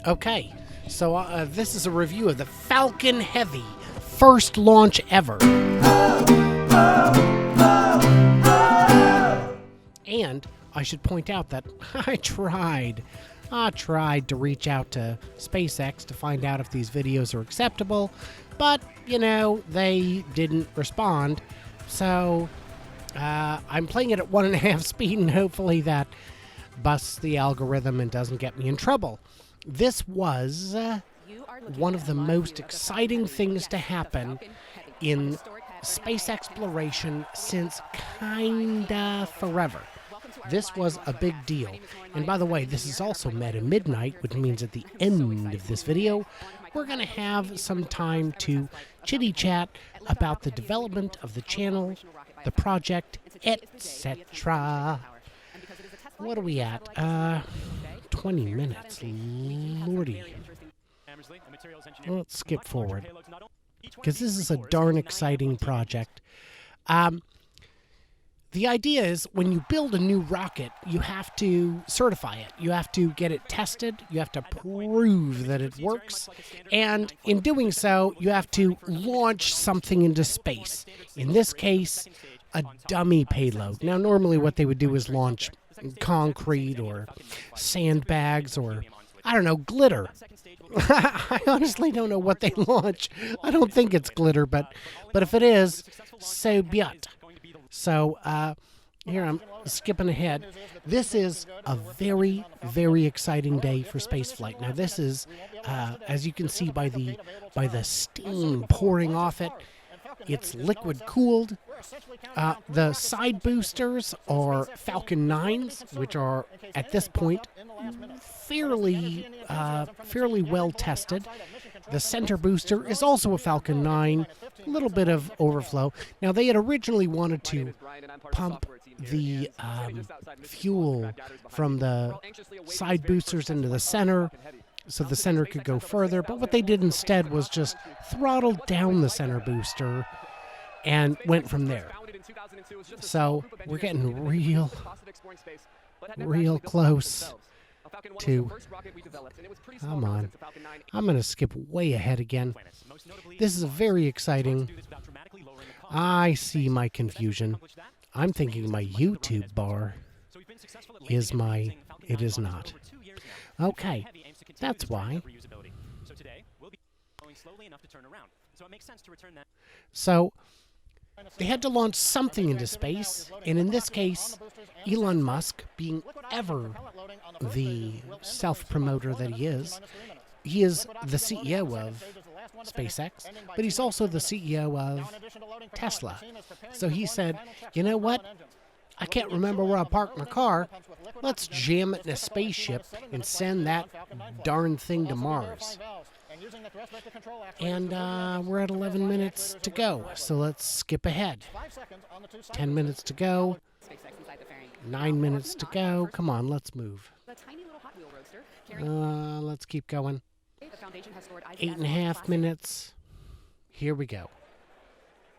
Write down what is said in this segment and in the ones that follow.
Okay, so this is a review of the Falcon Heavy, first launch ever. And I should point out that I tried to reach out to SpaceX to find out if these videos are acceptable, but, you know, they didn't respond. So I'm playing it at 1.5 speed, and hopefully that busts the algorithm and doesn't get me in trouble. This was one of the most exciting things to happen in space exploration since kinda forever. This was a big deal. And by the way, this is also met at midnight, which means at the end of this video, we're going to have some time to chitty-chat about the development of the channel, the project, etc. What are we at? 20 minutes. Lordy. Let's skip forward, because this is a darn exciting project. The idea is when you build a new rocket, you have to certify it. You have to get it tested. You have to prove that it works. And in doing so, you have to launch something into space. In this case, a dummy payload. Now, normally what they would do is launch concrete or sandbags or, I don't know, glitter. I honestly don't know what they launch. I don't think it's glitter, but if it is, so be it. So here I'm skipping ahead. This is a very, very exciting day for spaceflight. Now this is, as you can see by the steam pouring off it, it's liquid cooled. The side boosters are Falcon 9s, which are at this point fairly well tested. The center booster is also a Falcon 9, a little bit of overflow. Now they had originally wanted to pump the fuel from the side boosters into the center, so the center could go further, but what they did instead was just throttle down the center booster and went from there. So we're getting real close to, come on, I'm going to skip way ahead again. This is very exciting. I see my confusion. I'm thinking my YouTube bar is it is not. Okay, that's why. So they had to launch something into space, and in this case, Elon Musk, being ever the self-promoter that he is the CEO of SpaceX, but he's also the CEO of Tesla. So he said, you know what? I can't remember where I parked my car. Let's jam it in a spaceship and send that darn thing to Mars. And we're at 11 minutes to go, so let's skip ahead. 10 minutes to go. 9 minutes to go. Come on, let's move. Let's keep going. 8.5 minutes. Here we go.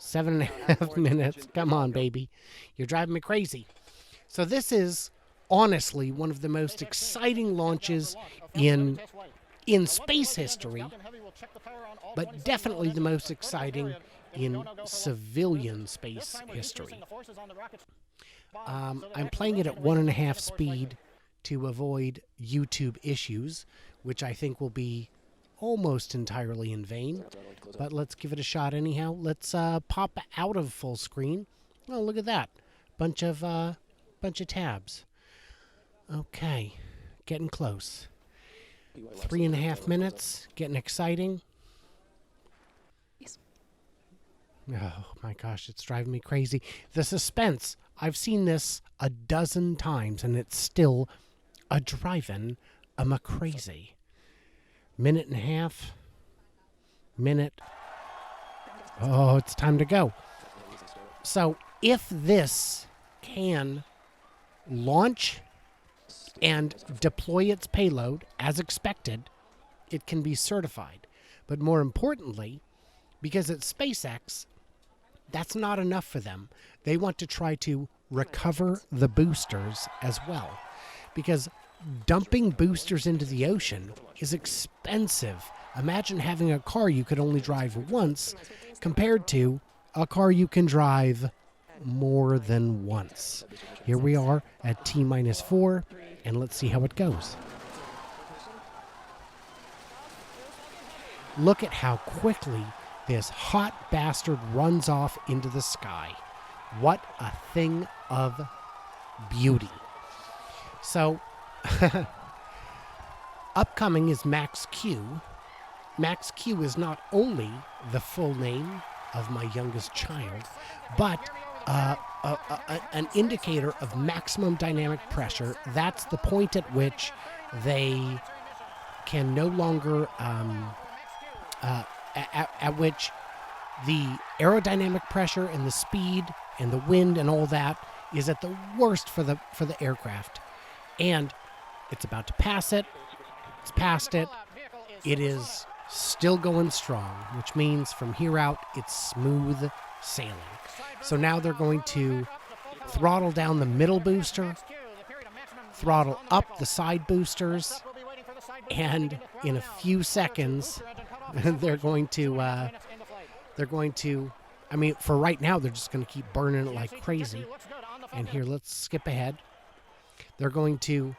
7.5 minutes. Come on, baby. You're driving me crazy. So this is honestly one of the most exciting launches in space history, but definitely the most exciting in civilian space history. I'm playing it at 1.5 speed to avoid YouTube issues, which I think will be almost entirely in vain, but let's give it a shot anyhow. Let's pop out of full screen. Oh, look at that. Bunch of tabs. Okay, getting close. 3.5 minutes, getting exciting. Oh my gosh, it's driving me crazy. The suspense, I've seen this a dozen times and it's still a driving crazy. 1.5 minute. Oh, it's time to go. So if this can launch and deploy its payload as expected, it can be certified. But more importantly, because it's SpaceX, that's not enough for them. They want to try to recover the boosters as well. Because dumping boosters into the ocean is expensive. Imagine having a car you could only drive once compared to a car you can drive more than once. Here we are at T-4, and let's see how it goes. Look at how quickly this hot bastard runs off into the sky. What a thing of beauty. So, upcoming is Max Q. Max Q is not only the full name of my youngest child, but an indicator of maximum dynamic pressure. That's the point at which they can no longer, at which the aerodynamic pressure and the speed and the wind and all that is at the worst for the aircraft. And it's about to pass it. It's past it. It is still going strong, which means from here out, it's smooth sailing. So now they're going to throttle down the middle booster, throttle up the side boosters, and in a few seconds, they're going to, I mean, for right now, they're just going to keep burning it like crazy. And here, let's skip ahead. They're going to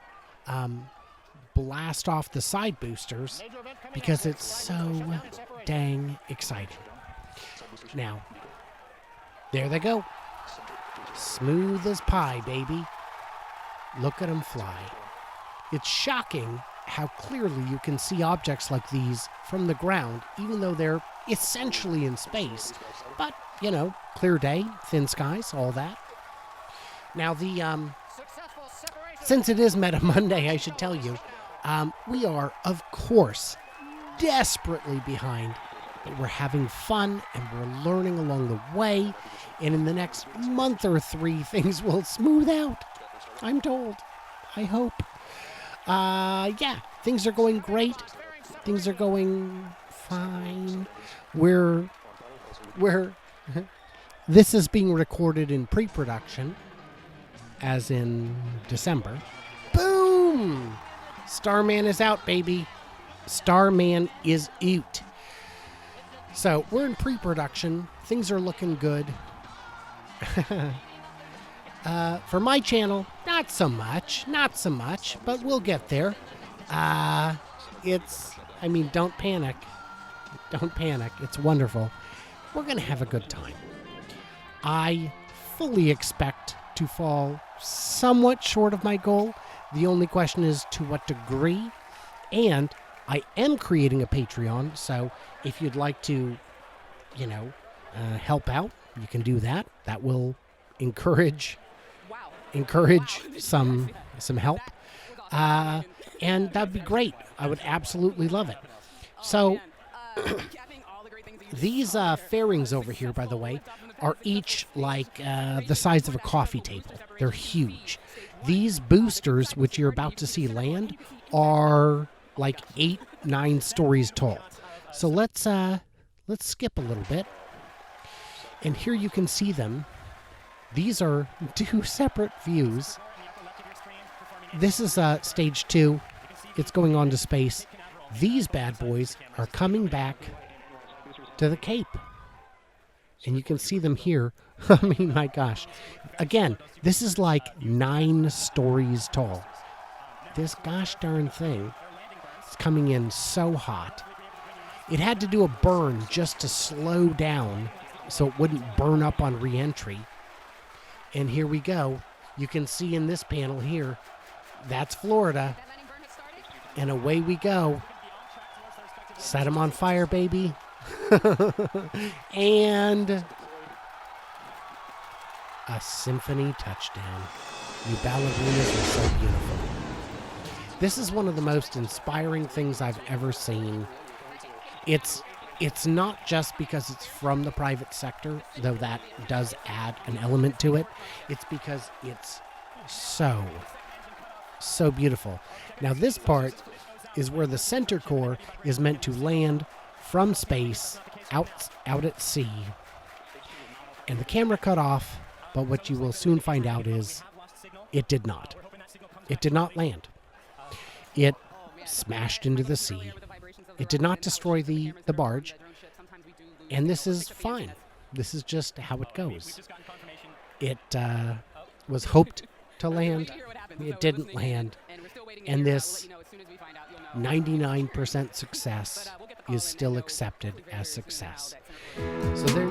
blast off the side boosters because it's so dang exciting. Now, there they go. Smooth as pie, baby. Look at them fly. It's shocking how clearly you can see objects like these from the ground, even though they're essentially in space. But, you know, clear day, thin skies, all that. Now, since it is Meta Monday, I should tell you, we are, of course, desperately behind. But we're having fun, and we're learning along the way. And in the next month or 3, things will smooth out. I'm told. I hope. Yeah, things are going great. Things are going fine. This is being recorded in pre-production, as in December. Boom! Starman is out, baby. Starman is out. So we're in pre-production. Things are looking good. For my channel, not so much, but we'll get there. Don't panic. Don't panic. It's wonderful. We're going to have a good time. I fully expect to fall somewhat short of my goal. The only question is to what degree. And I am creating a Patreon, so if you'd like to, help out, you can do that. That will encourage some help. And that'd be great. I would absolutely love it. So these fairings over here, by the way, are each like the size of a coffee table. They're huge. These boosters, which you're about to see land, are like 8-9 stories tall. So let's skip a little bit. And here you can see them. These are 2 separate views. This is stage 2. It's going on to space. These bad boys are coming back to the Cape. And you can see them here. I mean, my gosh. Again, this is like 9 stories tall. This gosh darn thing is coming in so hot. It had to do a burn just to slow down so it wouldn't burn up on re-entry. And here we go. You can see in this panel here, that's Florida. And away we go. Set them on fire, baby. And a symphony touchdown. You ballerinas are so beautiful. This is one of the most inspiring things I've ever seen. It's not just because it's from the private sector, though that does add an element to it. It's because it's so beautiful. Now this part is where the center core is meant to land from space out at sea. And the camera cut off, but what you will soon find out is it did not. It did not land. It smashed into the sea. It did not destroy the barge. And this is fine. This is just how it goes. It was hoped to land. It didn't land. And this 99% success is still accepted as success. So there